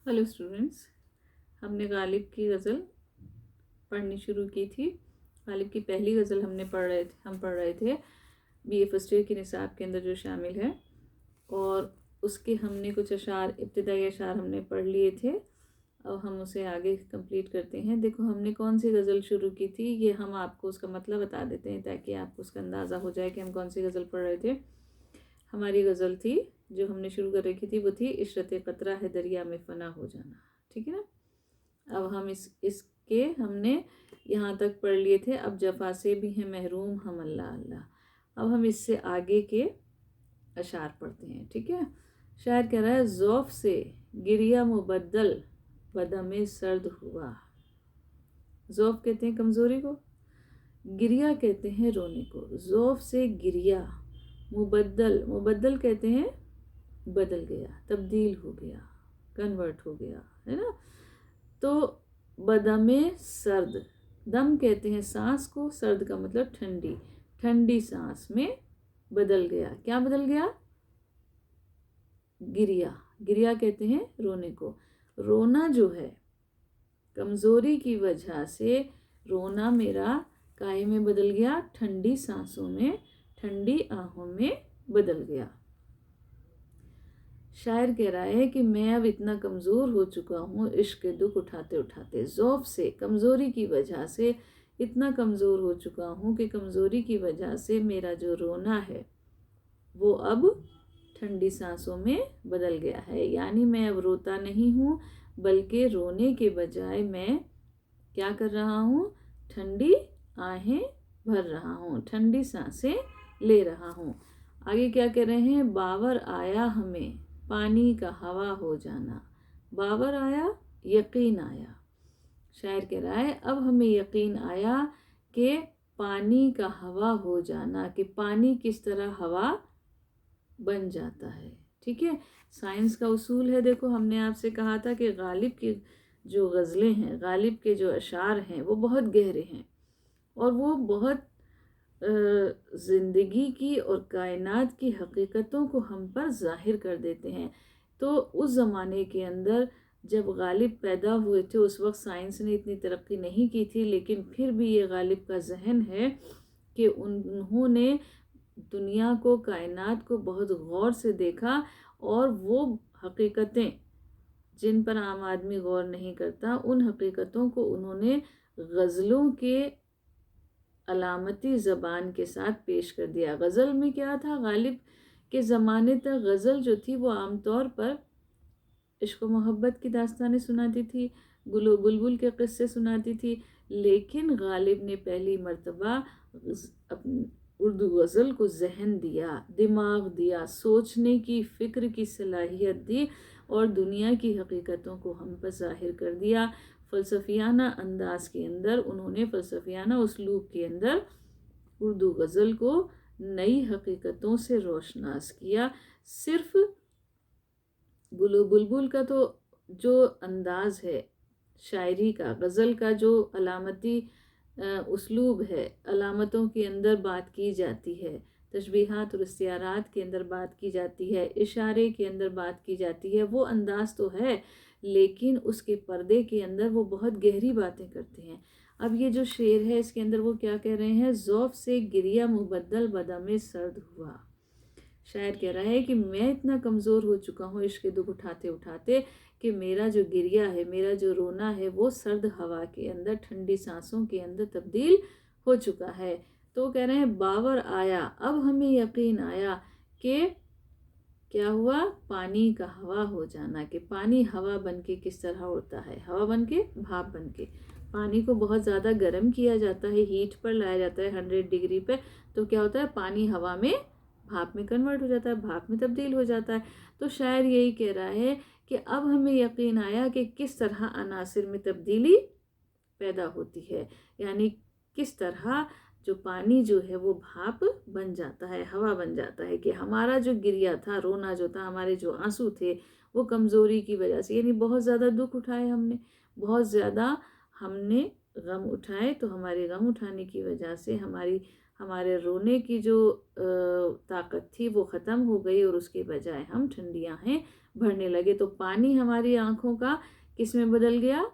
Hello students, हमने गालिब की गज़ल पढ़नी शुरू की थी। गालिब की पहली गज़ल हम पढ़ रहे थे बीए फर्स्ट ईयर के निसाब के अंदर जो शामिल है, और उसके हमने कुछ अशार, इब्तिदाई अशार हमने पढ़ लिए थे। अब हम उसे आगे कंप्लीट करते हैं। देखो, हमने कौन सी गज़ल शुरू की थी, ये हम आपको उसका मतलब बता देते हैं ताकि आपको उसका अंदाज़ा हो जाए कि हम कौन सी गज़ल पढ़ रहे थे। हमारी गज़ल थी जो हमने शुरू कर रखी थी, वो थी इशरत क़तरा है दरिया में फ़ना हो जाना। ठीक है ना। अब हम इसके हमने यहाँ तक पढ़ लिए थे। अब जफ़ा से भी हैं महरूम हम अल्लाह अल्लाह। अब हम इससे आगे के अशार पढ़ते हैं। ठीक है। शायर कह रहा है, ज़ौफ़ से गिरिया मुबद्दल बदमे सर्द हुआ। ज़ौफ़ कहते हैं कमज़ोरी को, गिरिया कहते हैं रोने को। ज़ौफ़ से गिरिया, मुबद्दल कहते हैं बदल गया, तब्दील हो गया, कन्वर्ट हो गया, है ना। तो बदमे सर्द, दम कहते हैं सांस को, सर्द का मतलब ठंडी, ठंडी सांस में बदल गया। क्या बदल गया? गिरिया। गिरिया कहते हैं रोने को। रोना जो है कमज़ोरी की वजह से, रोना मेरा काहे में बदल गया? ठंडी सांसों में, ठंडी आहों में बदल गया। शायर कह रहा है कि मैं अब इतना कमज़ोर हो चुका हूँ इश्क के दुख उठाते उठाते। ज़ौफ़ से, कमज़ोरी की वजह से इतना कमज़ोर हो चुका हूँ कि कमज़ोरी की वजह से मेरा जो रोना है वो अब ठंडी सांसों में बदल गया है। यानी मैं अब रोता नहीं हूँ, बल्कि रोने के बजाय मैं क्या कर रहा हूँ? ठंडी आहें भर रहा हूँ, ठंडी सांसें ले रहा हूँ। आगे क्या कह रहे हैं? बावर आया हमें पानी का हवा हो जाना। बावर आया, यकीन आया। शायर कह रहा है अब हमें यकीन आया कि पानी का हवा हो जाना, कि पानी किस तरह हवा बन जाता है। ठीक है। साइंस का उसूल है। देखो, हमने आपसे कहा था कि गालिब की जो गज़लें हैं, गालिब के जो अशार हैं, वो बहुत गहरे हैं और वो बहुत ज़िंदगी की और कायनात की हकीकतों को हम पर ज़ाहिर कर देते हैं। तो उस ज़माने के अंदर जब गालिब पैदा हुए थे, उस वक्त साइंस ने इतनी तरक्की नहीं की थी, लेकिन फिर भी ये गालिब का जहन है कि उन्होंने दुनिया को, कायनात को बहुत गौर से देखा, और वो हकीकतें जिन पर आम आदमी गौर नहीं करता, उन हकीकतों को उन्होंने गज़लों के अलामती ज़बान के साथ पेश कर दिया। गज़ल में क्या था? गालिब के ज़माने तक गज़ल जो थी वो आमतौर पर इश्क व मोहब्बत की दास्तानें सुनाती थी, गुलो बुलबुल के क़िस्से सुनाती थी। लेकिन गालिब ने पहली मर्तबा उर्दू गज़ल को जहन दिया, दिमाग दिया, सोचने की, फ़िक्र की सलाहियत दी, और दुनिया की हकीकतों को हम पर ज़ाहिर कर दिया। फ़लसफ़ियाना अंदाज के अंदर उन्होंने, फ़लसफ़ियाना उसलूब के अंदर उर्दू गज़ल को नई हकीकतों से रोशनास किया। सिर्फ़ गुलो बुलबुल का तो जो अंदाज़ है शायरी का, गज़ल का जो अलामती उसलूब है, अलामतों के अंदर बात की जाती है, तशबीहात और इस्तियारात के अंदर बात की जाती है, इशारे के अंदर बात की जाती है, वो अंदाज़ तो है, लेकिन उसके पर्दे के अंदर वो बहुत गहरी बातें करते हैं। अब ये जो शेर है, इसके अंदर वो क्या कह रहे हैं? ज़ौफ़ से गिरिया मुबद्दल बदमे सर्द हुआ। शायर कह रहा है कि मैं इतना कमज़ोर हो चुका हूँ इश्क के दुख उठाते उठाते कि मेरा जो गिरिया है, मेरा जो रोना है, वो सर्द हवा के अंदर, ठंडी सांसों के अंदर तब्दील हो चुका है। तो कह रहे हैं बावर आया, अब हमें यकीन आया कि क्या हुआ? पानी का हवा हो जाना, कि पानी हवा बन के किस तरह उड़ता है, हवा बन के, भाप बन के। पानी को बहुत ज़्यादा गर्म किया जाता है, हीट पर लाया जाता है 100 डिग्री पे, तो क्या होता है? पानी हवा में, भाप में कन्वर्ट हो जाता है, भाप में तब्दील हो जाता है। तो शायर यही कह रहा है कि अब हमें यकीन आया कि किस तरह अनासिर में तब्दीली पैदा होती है, यानी किस तरह जो पानी जो है वो भाप बन जाता है, हवा बन जाता है। कि हमारा जो गिरिया था, रोना जो था, हमारे जो आंसू थे, वो कमज़ोरी की वजह से, यानी बहुत ज़्यादा दुख उठाए हमने, बहुत ज़्यादा हमने गम उठाए, तो हमारे गम उठाने की वजह से हमारे रोने की जो ताकत थी वो ख़त्म हो गई, और उसके बजाय हम ठंडी आहें भरने लगे। तो पानी हमारी आँखों का किस में बदल गया?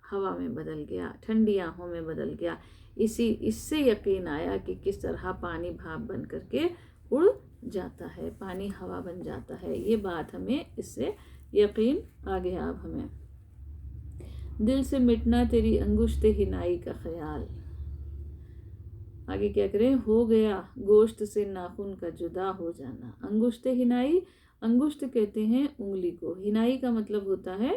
हवा में बदल गया, ठंडी आँखों में बदल गया। इससे यकीन आया कि किस तरह पानी भाप बन करके उड़ जाता है, पानी हवा बन जाता है। ये बात हमें इससे यकीन आ गया। अब हमें दिल से मिटना तेरी अंगुश्त हिनाई का ख्याल। आगे क्या करें? हो गया गोश्त से नाखून का जुदा हो जाना। अंगुश्त हिनाई, अंगुश्त कहते हैं उंगली को, हिनाई का मतलब होता है,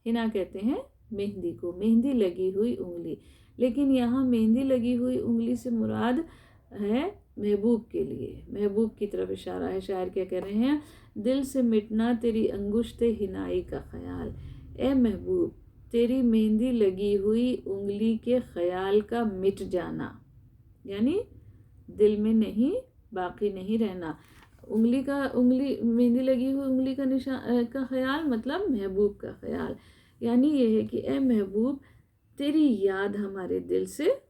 हिना कहते हैं मेहंदी को, मेहंदी लगी हुई उंगली। लेकिन यहाँ मेहंदी लगी हुई उंगली से मुराद है महबूब के लिए, महबूब की तरफ इशारा है। शायर क्या कह रहे हैं? दिल से मिटना तेरी अंगुश्त हिनाई का ख्याल। ए महबूब, तेरी मेहंदी लगी हुई उंगली के ख्याल का मिट जाना, यानी दिल में नहीं, बाकी नहीं रहना। उंगली मेहंदी लगी हुई उंगली का निशान का ख्याल मतलब महबूब का ख्याल। यानी ये है कि ए महबूब, तेरी याद हमारे दिल से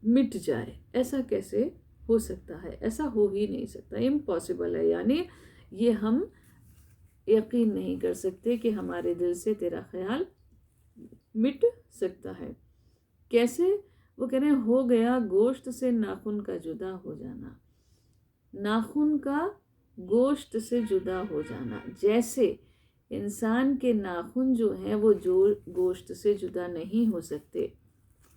मिट जाए। ऐसा कैसे हो सकता है? ऐसा हो ही नहीं सकता, इम्पॉसिबल है। यानी ये हम यकीन नहीं कर सकते कि हमारे दिल से तेरा ख्याल मिट सकता है। कैसे? वो कह रहे हैं हो गया गोश्त से नाखून का जुदा हो जाना। नाखून का गोश्त से जुदा हो जाना, जैसे इंसान के नाखून जो हैं वो जो गोश्त से जुदा नहीं हो सकते,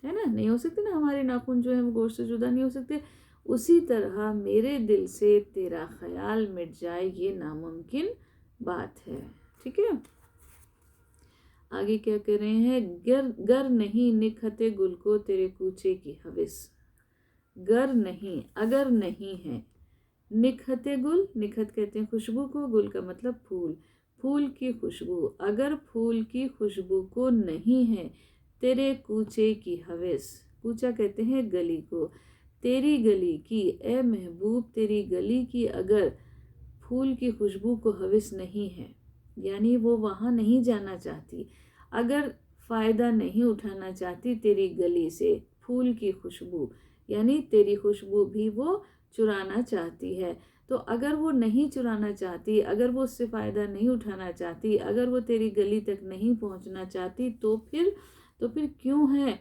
है ना, नहीं हो सकते ना, हमारे नाखून जो हैं वो गोश्त से जुदा नहीं हो सकते। उसी तरह मेरे दिल से तेरा ख्याल मिट जाए, ये नामुमकिन बात है। ठीक है, आगे क्या कह रहे हैं? गर नहीं निखते गुल को तेरे कूचे की हविस। गर नहीं, अगर नहीं है, निखते गुल, निखत कहते हैं खुशबू को, गुल का मतलब फूल, फूल की खुशबू। अगर फूल की खुशबू को नहीं है तेरे कूचे की हविस, कूचा कहते हैं गली को, तेरी गली की, ए महबूब तेरी गली की अगर फूल की खुशबू को हविस नहीं है, यानी वो वहाँ नहीं जाना चाहती, अगर फ़ायदा नहीं उठाना चाहती तेरी गली से फूल की खुशबू, यानी तेरी खुशबू भी वो चुराना चाहती है। तो अगर वो नहीं चुराना चाहती, अगर वो उससे फ़ायदा नहीं उठाना चाहती, अगर वो तेरी गली तक नहीं पहुंचना चाहती, तो फिर क्यों है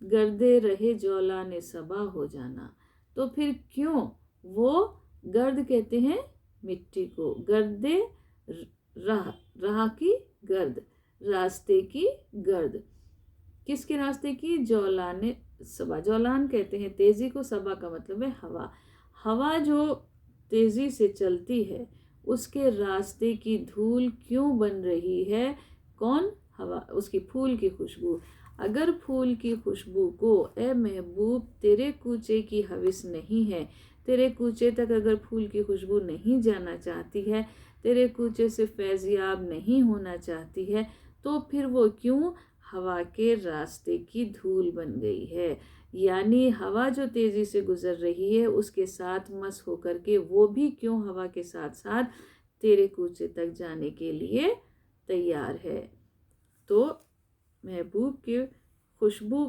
गर्दे रहे जौलाने सबा हो जाना? तो फिर क्यों वो, गर्द कहते हैं मिट्टी को, गर्दे राह की गर्द, रास्ते की गर्द, किसके रास्ते की? जौलाने सबा, जौलान कहते हैं तेज़ी को, सबा का मतलब है हवा। हवा जो तेज़ी से चलती है उसके रास्ते की धूल क्यों बन रही है? कौन? हवा, उसकी फूल की खुशबू। अगर फूल की खुशबू को, ए महबूब तेरे कूचे की हविस नहीं है, तेरे कूचे तक अगर फूल की खुशबू नहीं जाना चाहती है, तेरे कूचे से फैज़याब नहीं होना चाहती है, तो फिर वो क्यों हवा के रास्ते की धूल बन गई है? यानी हवा जो तेज़ी से गुजर रही है उसके साथ मस होकर के वो भी क्यों हवा के साथ साथ तेरे कूचे तक जाने के लिए तैयार है। तो महबूब के खुशबू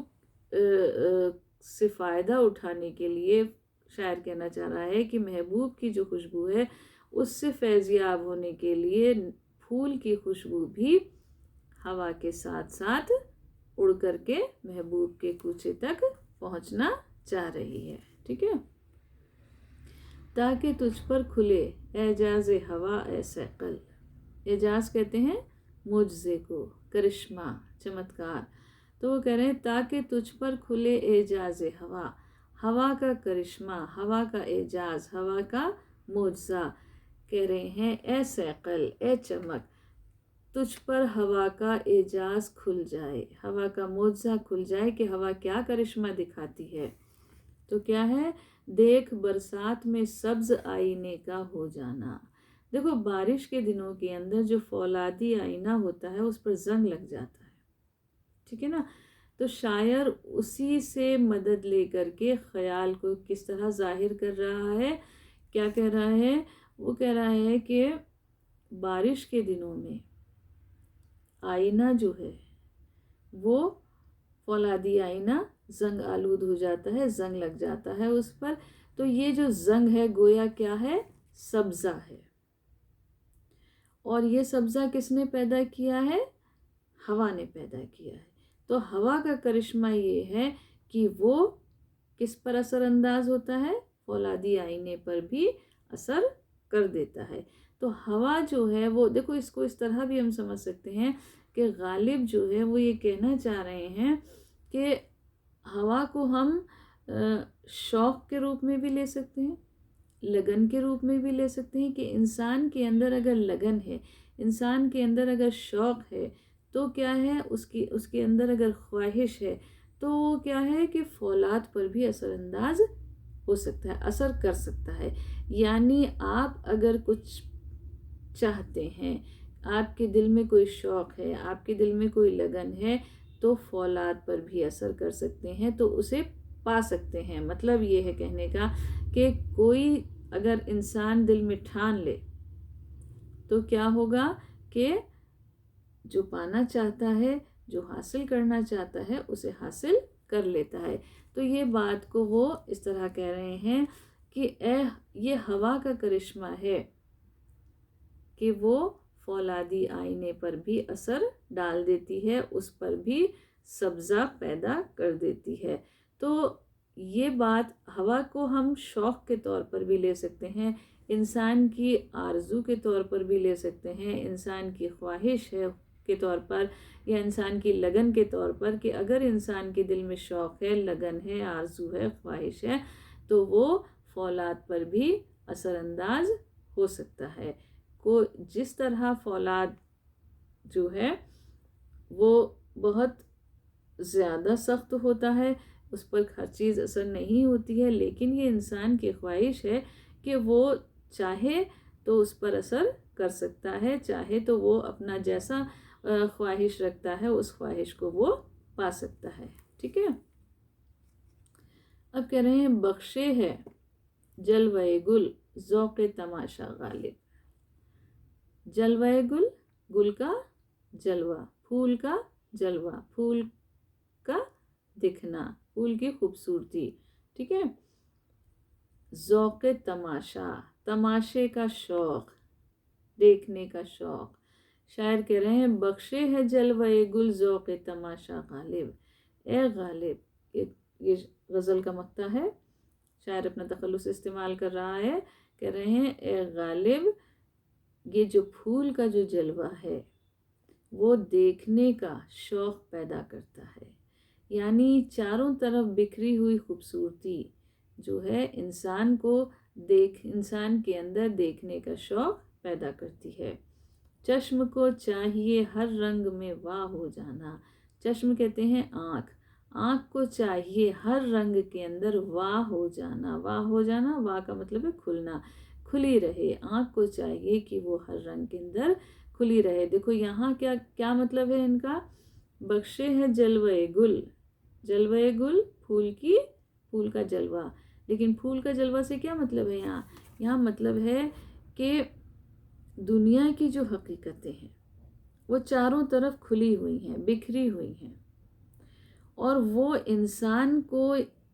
से फ़ायदा उठाने के लिए शायर कहना चाह रहा है कि महबूब की जो खुशबू है उससे फैज़याब होने के लिए फूल की खुशबू भी हवा के साथ साथ उड़ करके महबूब के कूचे तक पहुंचना चाह रही है। ठीक है, ताकि तुझ पर खुले एजाज़ हवा ए सैकल, एजाज़ कहते हैं मुझसे को, करिश्मा, चमत्कार। तो वो कह रहे हैं ताकि तुझ पर खुले एजाज़ हवा, हवा का करिश्मा, हवा का एजाज़, हवा का मुझसा। कह रहे हैं ए सैकल, ए चमक, तुझ पर हवा का एजाज़ खुल जाए, हवा का मुझसा खुल जाए कि हवा क्या करिश्मा दिखाती है। तो क्या है? देख बरसात में सब्ज़ आईने का हो जाना। देखो बारिश के दिनों के अंदर जो फौलादी आईना होता है उस पर जंग लग जाता है, ठीक है ना। तो शायर उसी से मदद लेकर के ख्याल को किस तरह जाहिर कर रहा है, क्या कह रहा है? वो कह रहा है कि बारिश के दिनों में आईना जो है वो फौलादी आईना जंग आलूद हो जाता है, जंग लग जाता है उस पर। तो ये जो जंग है गोया क्या है? सब्ज़ा है। اور یہ سبزہ کس نے پیدا کیا ہے؟ ہوا نے پیدا کیا ہے۔ تو ہوا کا کرشمہ یہ ہے کہ وہ کس پر اثر انداز ہوتا ہے؟ فولادی آئینے پر بھی اثر کر دیتا ہے۔ تو ہوا جو ہے وہ دیکھو، اس کو اس طرح بھی ہم سمجھ سکتے ہیں کہ غالب جو ہے وہ یہ کہنا چاہ رہے ہیں کہ ہوا کو ہم شوق کے روپ میں بھی لے سکتے ہیں، لگن کے روپ میں بھی لے سکتے ہیں کہ انسان کے اندر اگر لگن ہے، انسان کے اندر اگر شوق ہے تو کیا ہے، اس کے اندر اگر خواہش ہے تو وہ کیا ہے کہ فولاد پر بھی اثر انداز ہو سکتا ہے، اثر کر سکتا ہے۔ یعنی آپ اگر کچھ چاہتے ہیں، آپ کے دل میں کوئی شوق ہے، آپ کے دل میں کوئی لگن ہے، تو فولاد پر بھی اثر کر سکتے ہیں، تو اسے پا سکتے ہیں۔ مطلب یہ ہے کہنے کا کہ کوئی اگر انسان دل میں ٹھان لے تو کیا ہوگا کہ جو پانا چاہتا ہے، جو حاصل کرنا چاہتا ہے، اسے حاصل کر لیتا ہے۔ تو یہ بات کو وہ اس طرح کہہ رہے ہیں کہ یہ ہوا کا کرشمہ ہے کہ وہ فولادی آئینے پر بھی اثر ڈال دیتی ہے، اس پر بھی سبزہ پیدا کر دیتی ہے۔ تو یہ بات ہوا کو ہم شوق کے طور پر بھی لے سکتے ہیں، انسان کی آرزو کے طور پر بھی لے سکتے ہیں، انسان کی خواہش ہے کے طور پر، یا انسان کی لگن کے طور پر، کہ اگر انسان کے دل میں شوق ہے، لگن ہے، آرزو ہے، خواہش ہے، تو وہ فولاد پر بھی اثر انداز ہو سکتا ہے۔ جس طرح فولاد جو ہے وہ بہت زیادہ سخت ہوتا ہے، اس پر ہر چیز اثر نہیں ہوتی ہے، لیکن یہ انسان کی خواہش ہے کہ وہ چاہے تو اس پر اثر کر سکتا ہے، چاہے تو وہ اپنا جیسا خواہش رکھتا ہے اس خواہش کو وہ پا سکتا ہے۔ ٹھیک ہے، اب کہہ رہے ہیں بخشے ہے جلوہ گل ذوق تماشا غالب۔ جلوہ گل، گل کا جلوہ، پھول کا جلوہ، پھول کا دکھنا، پھول کی خوبصورتی، ٹھیک ہے۔ ذوق تماشا، تماشے کا شوق، دیکھنے کا شوق۔ شاعر کہہ رہے ہیں بخشے ہے جلوہ گل ذوق تماشا غالب۔ اے غالب، یہ غزل کا مقطع ہے، شاعر اپنا تخلص استعمال کر رہا ہے، کہہ رہے ہیں اے غالب، یہ جو پھول کا جو جلوہ ہے وہ دیکھنے کا شوق پیدا کرتا ہے، یعنی چاروں طرف بکھری ہوئی خوبصورتی جو ہے انسان کے اندر دیکھنے کا شوق پیدا کرتی ہے۔ چشم کو چاہیے ہر رنگ میں واہ ہو جانا، چشم کہتے ہیں آنکھ، آنکھ کو چاہیے ہر رنگ کے اندر واہ ہو جانا، واہ ہو جانا، واہ کا مطلب ہے کھلنا، کھلی رہے، آنکھ کو چاہیے کہ وہ ہر رنگ کے اندر کھلی رہے۔ دیکھو یہاں کیا مطلب ہے ان کا، بخشے ہے جلوہ گل، جلوہ گل پھول کا جلوہ، لیکن پھول کا جلوہ سے کیا مطلب ہے یہاں مطلب ہے کہ دنیا کی جو حقیقتیں ہیں وہ چاروں طرف کھلی ہوئی ہیں، بکھری ہوئی ہیں، اور وہ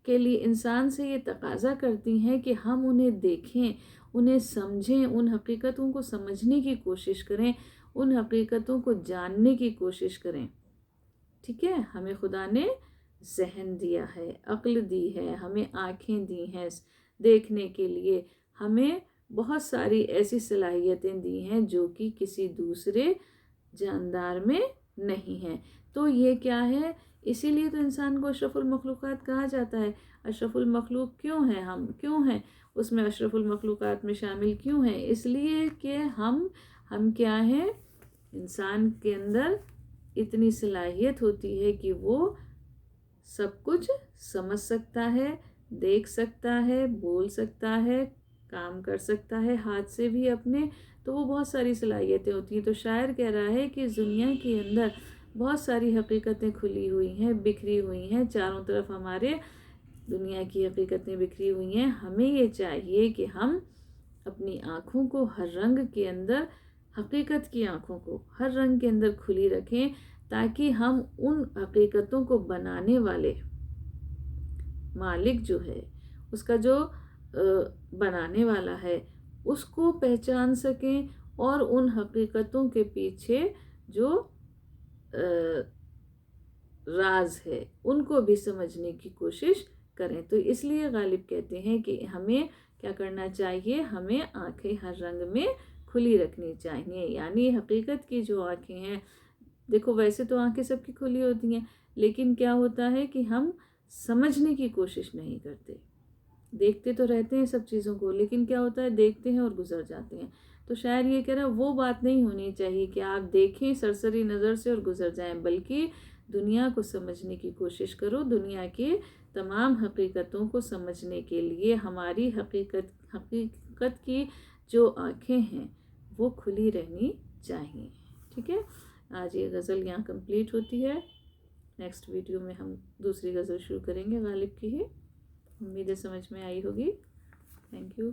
کے لیے انسان سے یہ تقاضا کرتی ہیں کہ ہم انہیں دیکھیں، انہیں سمجھیں، ان حقیقتوں کو سمجھنے کی کوشش کریں، ان حقیقتوں کو جاننے کی کوشش کریں۔ ٹھیک ہے، ہمیں خدا نے ذہن دیا ہے، عقل دی ہے، ہمیں آنکھیں دی ہیں دیکھنے کے لیے، ہمیں بہت ساری ایسی صلاحیتیں دی ہیں جو کہ کسی دوسرے جاندار میں نہیں ہیں۔ تو یہ کیا ہے، اسی لیے تو انسان کو اشرف المخلوقات کہا جاتا ہے۔ اشرف المخلوق کیوں ہیں، ہم کیوں ہیں اس میں اشرف المخلوقات میں شامل کیوں ہیں؟ اس لیے کہ ہم کیا ہیں، انسان کے اندر اتنی صلاحیت ہوتی ہے کہ وہ سب کچھ سمجھ سکتا ہے، دیکھ سکتا ہے، بول سکتا ہے، کام کر سکتا ہے ہاتھ سے بھی اپنے، تو وہ بہت ساری صلاحیتیں ہوتی ہیں۔ تو شاعر کہہ رہا ہے کہ دنیا کے اندر بہت ساری حقیقتیں کھلی ہوئی ہیں، بکھری ہوئی ہیں، چاروں طرف ہمارے دنیا کی حقیقتیں بکھری ہوئی ہیں۔ ہمیں یہ چاہیے کہ ہم اپنی آنکھوں کو ہر رنگ کے اندر، حقیقت کی آنکھوں کو ہر رنگ کے اندر کھلی رکھیں، تاکہ ہم ان حقیقتوں کو بنانے والے مالک جو ہے، اس کا جو بنانے والا ہے، اس کو پہچان سکیں، اور ان حقیقتوں کے پیچھے جو راز ہے ان کو بھی سمجھنے کی کوشش کریں۔ تو اس لیے غالب کہتے ہیں کہ ہمیں کیا کرنا چاہیے، ہمیں آنکھیں ہر رنگ میں کھلی رکھنی چاہیے، یعنی حقیقت کی جو آنکھیں ہیں، دیکھو ویسے تو آنکھیں سب کی کھلی ہوتی ہیں، لیکن کیا ہوتا ہے کہ ہم سمجھنے کی کوشش نہیں کرتے، دیکھتے تو رہتے ہیں سب چیزوں کو، لیکن کیا ہوتا ہے دیکھتے ہیں اور گزر جاتے ہیں۔ تو شاعر یہ کہہ رہا ہے وہ بات نہیں ہونی چاہیے کہ آپ دیکھیں سرسری نظر سے اور گزر جائیں، بلکہ دنیا کو سمجھنے کی کوشش کرو، دنیا کے تمام حقیقتوں کو سمجھنے کے لیے ہماری حقیقت کی جو آنکھیں ہیں وہ کھلی رہنی چاہیے۔ ٹھیک ہے، آج یہ غزل یہاں کمپلیٹ ہوتی ہے، نیکسٹ ویڈیو میں ہم دوسری غزل شروع کریں گے غالب کی ہی۔ امید ہے سمجھ میں آئی ہوگی۔ Thank you.